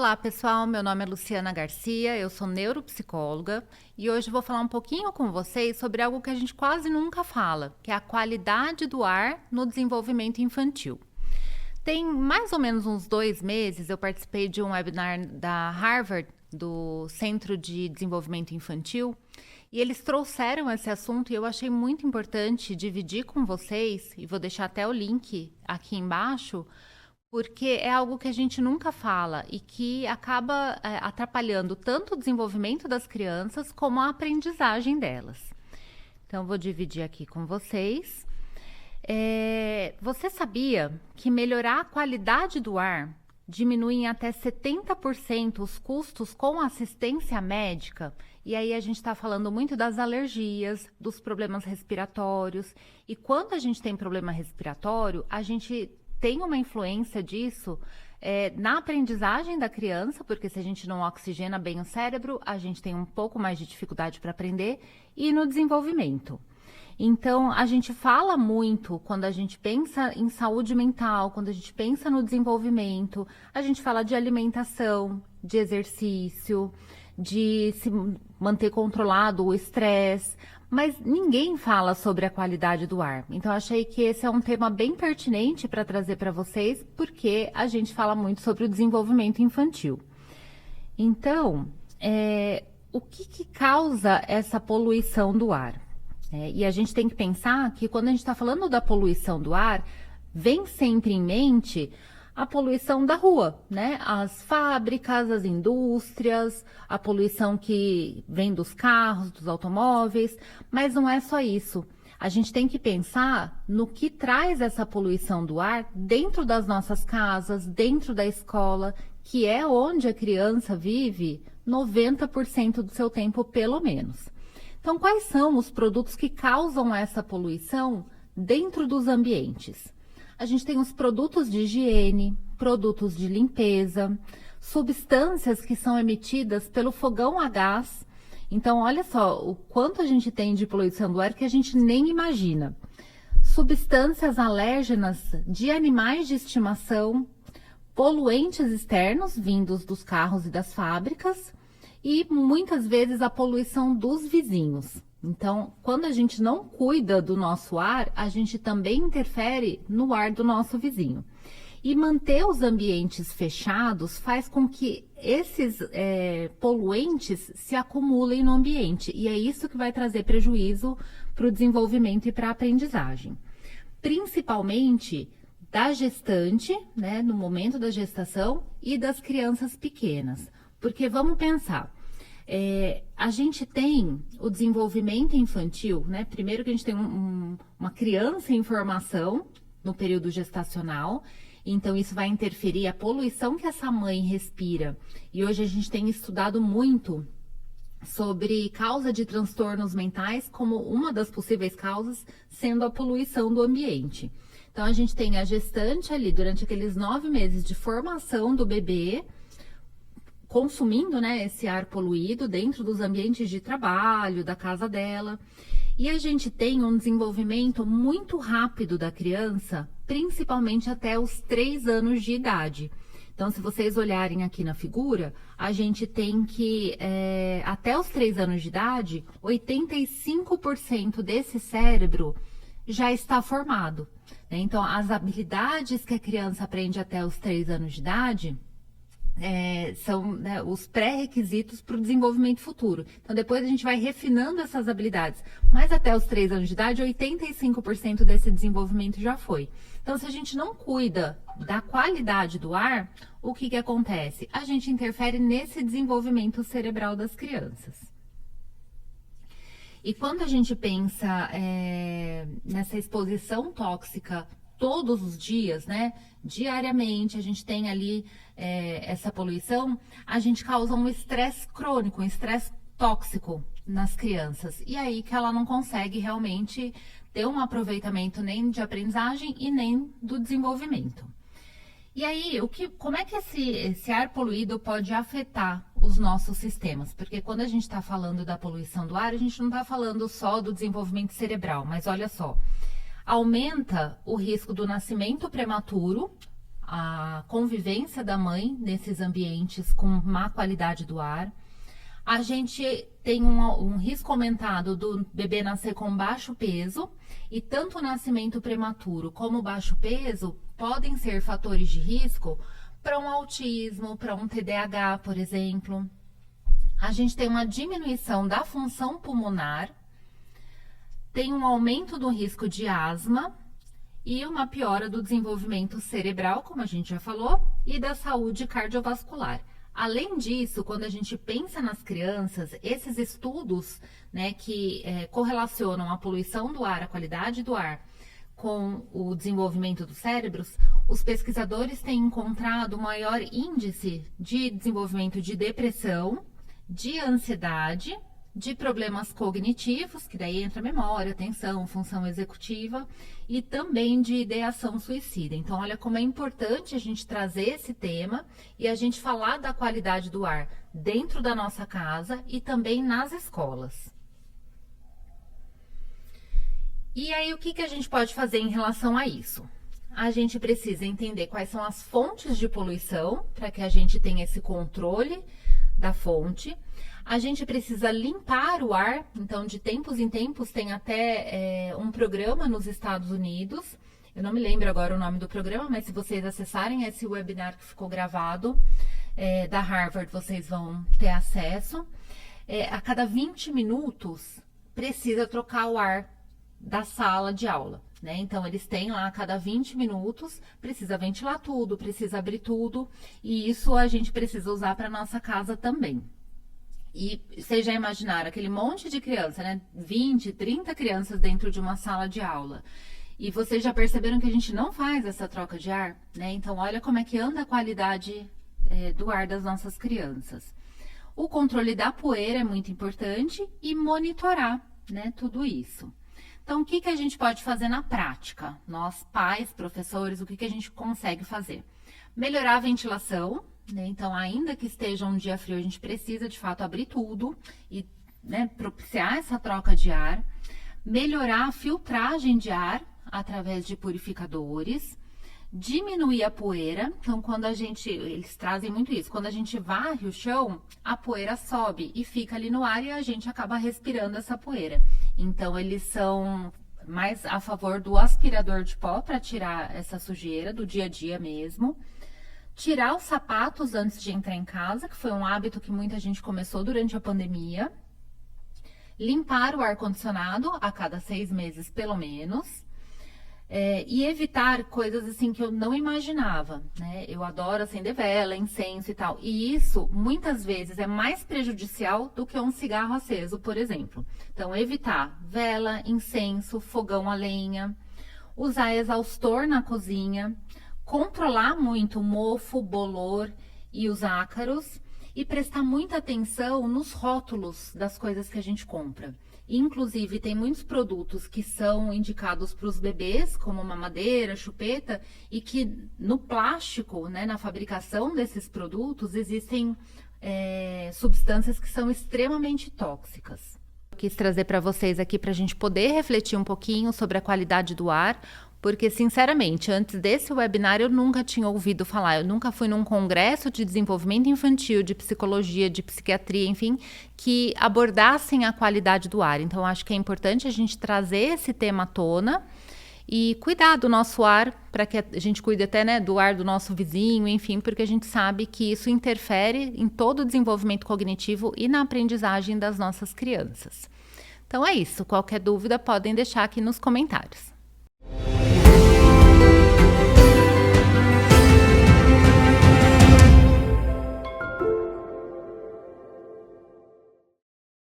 Olá pessoal, meu nome é Luciana Garcia, eu sou neuropsicóloga e hoje vou falar um pouquinho com vocês sobre algo que a gente quase nunca fala, que é a qualidade do ar no desenvolvimento infantil. Tem mais ou menos uns 2 meses eu participei de um webinar da Harvard, do Centro de Desenvolvimento Infantil, e eles trouxeram esse assunto e eu achei muito importante dividir com vocês, e vou deixar até o link aqui embaixo, porque é algo que a gente nunca fala e que acaba atrapalhando tanto o desenvolvimento das crianças como a aprendizagem delas. Então, vou dividir aqui com vocês. Você sabia que melhorar a qualidade do ar diminui em até 70% os custos com assistência médica? E aí a gente está falando muito das alergias, dos problemas respiratórios. E quando a gente tem problema respiratório, a gente tem uma influência disso na aprendizagem da criança, porque se a gente não oxigena bem o cérebro, a gente tem um pouco mais de dificuldade para aprender, e no desenvolvimento. Então, a gente fala muito quando a gente pensa em saúde mental, quando a gente pensa no desenvolvimento, a gente fala de alimentação, de exercício, de se manter controlado o estresse, mas ninguém fala sobre a qualidade do ar. Então, achei que esse é um tema bem pertinente para trazer para vocês, porque a gente fala muito sobre o desenvolvimento infantil. Então, o que causa essa poluição do ar? E a gente tem que pensar que quando a gente está falando da poluição do ar, vem sempre em mente a poluição da rua, né? As fábricas, as indústrias, a poluição que vem dos carros, dos automóveis, mas não é só isso. A gente tem que pensar no que traz essa poluição do ar dentro das nossas casas, dentro da escola, que é onde a criança vive 90% do seu tempo, pelo menos. Então, quais são os produtos que causam essa poluição dentro dos ambientes? A gente tem os produtos de higiene, produtos de limpeza, substâncias que são emitidas pelo fogão a gás. Então, olha só o quanto a gente tem de poluição do ar que a gente nem imagina. Substâncias alérgenas de animais de estimação, poluentes externos vindos dos carros e das fábricas e muitas vezes a poluição dos vizinhos. Então, quando a gente não cuida do nosso ar, a gente também interfere no ar do nosso vizinho. E manter os ambientes fechados faz com que esses poluentes se acumulem no ambiente. E é isso que vai trazer prejuízo para o desenvolvimento e para a aprendizagem. Principalmente da gestante, né, no momento da gestação, e das crianças pequenas. Porque vamos pensar, a gente tem o desenvolvimento infantil, né? Primeiro que a gente tem uma criança em formação no período gestacional, então isso vai interferir a poluição que essa mãe respira. E hoje a gente tem estudado muito sobre causa de transtornos mentais como uma das possíveis causas sendo a poluição do ambiente. Então a gente tem a gestante ali durante aqueles 9 meses de formação do bebê, consumindo, né, esse ar poluído dentro dos ambientes de trabalho, da casa dela. E a gente tem um desenvolvimento muito rápido da criança, principalmente até os 3 anos de idade. Então, se vocês olharem aqui na figura, a gente tem que, até os 3 anos de idade, 85% desse cérebro já está formado, né? Então, as habilidades que a criança aprende até os 3 anos de idade são, né, os pré-requisitos para o desenvolvimento futuro. Então, depois a gente vai refinando essas habilidades. Mas até os 3 anos de idade, 85% desse desenvolvimento já foi. Então, se a gente não cuida da qualidade do ar, o que acontece? A gente interfere nesse desenvolvimento cerebral das crianças. E quando a gente pensa nessa exposição tóxica todos os dias, né? Diariamente, a gente tem ali essa poluição, a gente causa um estresse crônico, um estresse tóxico nas crianças. E aí que ela não consegue realmente ter um aproveitamento nem de aprendizagem e nem do desenvolvimento. E aí, como é que esse ar poluído pode afetar os nossos sistemas? Porque quando a gente está falando da poluição do ar, a gente não está falando só do desenvolvimento cerebral, mas olha só, aumenta o risco do nascimento prematuro, a convivência da mãe nesses ambientes com má qualidade do ar. A gente tem um risco aumentado do bebê nascer com baixo peso, e tanto o nascimento prematuro como o baixo peso podem ser fatores de risco para um autismo, para um TDAH, por exemplo. A gente tem uma diminuição da função pulmonar, tem um aumento do risco de asma e uma piora do desenvolvimento cerebral, como a gente já falou, e da saúde cardiovascular. Além disso, quando a gente pensa nas crianças, esses estudos, né, que correlacionam a poluição do ar, a qualidade do ar, com o desenvolvimento dos cérebros, os pesquisadores têm encontrado maior índice de desenvolvimento de depressão, de ansiedade, de problemas cognitivos, que daí entra memória, atenção, função executiva, e também de ideação suicida. Então, olha como é importante a gente trazer esse tema e a gente falar da qualidade do ar dentro da nossa casa e também nas escolas. E aí, o que a gente pode fazer em relação a isso? A gente precisa entender quais são as fontes de poluição, para que a gente tenha esse controle da fonte. A gente precisa limpar o ar, então de tempos em tempos tem até um programa nos Estados Unidos, eu não me lembro agora o nome do programa, mas se vocês acessarem esse webinar que ficou gravado da Harvard, vocês vão ter acesso. A cada 20 minutos precisa trocar o ar da sala de aula, né? Então eles têm lá a cada 20 minutos, precisa ventilar tudo, precisa abrir tudo, e isso a gente precisa usar para nossa casa também. E vocês já imaginaram aquele monte de criança, né? 20, 30 crianças dentro de uma sala de aula. E vocês já perceberam que a gente não faz essa troca de ar, né? Então, olha como é que anda a qualidade do ar das nossas crianças. O controle da poeira é muito importante e monitorar, né, tudo isso. Então, o que a gente pode fazer na prática? Nós, pais, professores, o que a gente consegue fazer? Melhorar a ventilação, né? Então, ainda que esteja um dia frio, a gente precisa, de fato, abrir tudo e, né, propiciar essa troca de ar. Melhorar a filtragem de ar através de purificadores. Diminuir a poeira. Então, quando eles trazem muito isso, quando a gente varre o chão, a poeira sobe e fica ali no ar e a gente acaba respirando essa poeira. Então, eles são mais a favor do aspirador de pó para tirar essa sujeira do dia a dia mesmo. Tirar os sapatos antes de entrar em casa, que foi um hábito que muita gente começou durante a pandemia. Limpar o ar-condicionado a cada 6 meses, pelo menos. E evitar coisas assim que eu não imaginava, né? Eu adoro acender vela, incenso e tal. E isso, muitas vezes, é mais prejudicial do que um cigarro aceso, por exemplo. Então, evitar vela, incenso, fogão a lenha. Usar exaustor na cozinha. Controlar muito o mofo, bolor e os ácaros. E prestar muita atenção nos rótulos das coisas que a gente compra. Inclusive, tem muitos produtos que são indicados para os bebês, como mamadeira, chupeta, e que no plástico, né, na fabricação desses produtos, existem substâncias que são extremamente tóxicas. Eu quis trazer para vocês aqui para a gente poder refletir um pouquinho sobre a qualidade do ar, porque, sinceramente, antes desse webinar eu nunca tinha ouvido falar, eu nunca fui num congresso de desenvolvimento infantil, de psicologia, de psiquiatria, enfim, que abordassem a qualidade do ar. Então, acho que é importante a gente trazer esse tema à tona e cuidar do nosso ar, para que a gente cuide até, né, do ar do nosso vizinho, enfim, porque a gente sabe que isso interfere em todo o desenvolvimento cognitivo e na aprendizagem das nossas crianças. Então é isso, qualquer dúvida podem deixar aqui nos comentários.